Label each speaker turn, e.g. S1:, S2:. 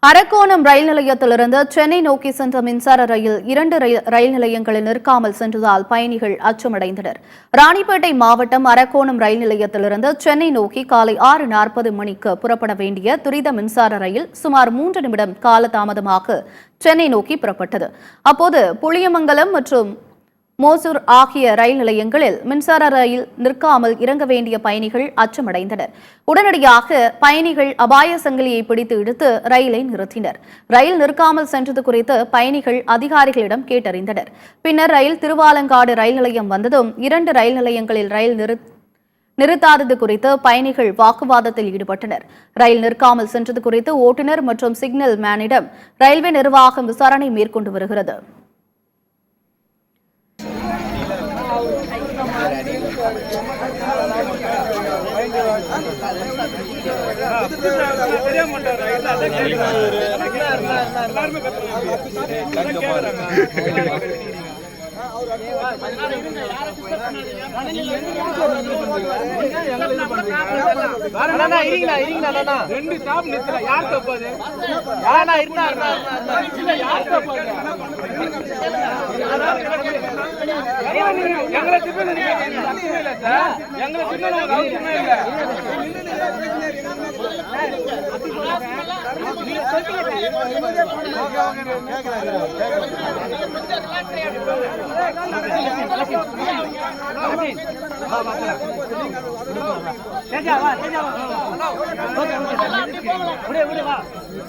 S1: அரக்கோணம் ரயில் நிலையத்திலிருந்து சென்னை நோக்கி சென்ற மின்சார ரயில் இரண்டு ரயில் நிலையங்களில் நிற்காமல் சென்றதால் பயணிகள் அச்சமடைந்தனர். ராணிப்பேட்டை மாவட்டம் அரக்கோணம் ரயில் நிலையத்திலிருந்து சென்னை நோக்கி காலை 6:40 மணிக்கு புறப்பட வேண்டிய துரித மின்சார ரயில் சுமார் 3 நிமிடம் காலதாமதமாக சென்னை நோக்கி புறப்பட்டது. அப்போது புளியமங்கலம் மற்றும் மோசூர் ஆகிய ரயில் நிலையங்களில் மின்சார ரயில் நிற்காமல் இறங்க வேண்டிய பயணிகள் அச்சமடைந்தனர். உடனடியாக பயணிகள் அபாய சங்கிலியை பிடித்து இழுத்து ரயிலை நிறுத்தினர். ரயில் நிற்காமல் சென்றது குறித்து பயணிகள் அதிகாரிகளிடம் கேட்டறிந்தனர். பின்னர் ரயில் திருவாலங்காடு ரயில் நிலையம் வந்ததும் 2 ரயில் நிலையங்களில் ரயில் நிறுத்தாதது குறித்து பயணிகள் வாக்குவாதத்தில் ஈடுபட்டனர். ரயில் நிற்காமல் சென்றது குறித்து ஓட்டுநர் மற்றும் சிக்னல் மேனிடம் ரயில்வே நிர்வாகம் விசாரணை மேற்கொண்டு வருகிறது.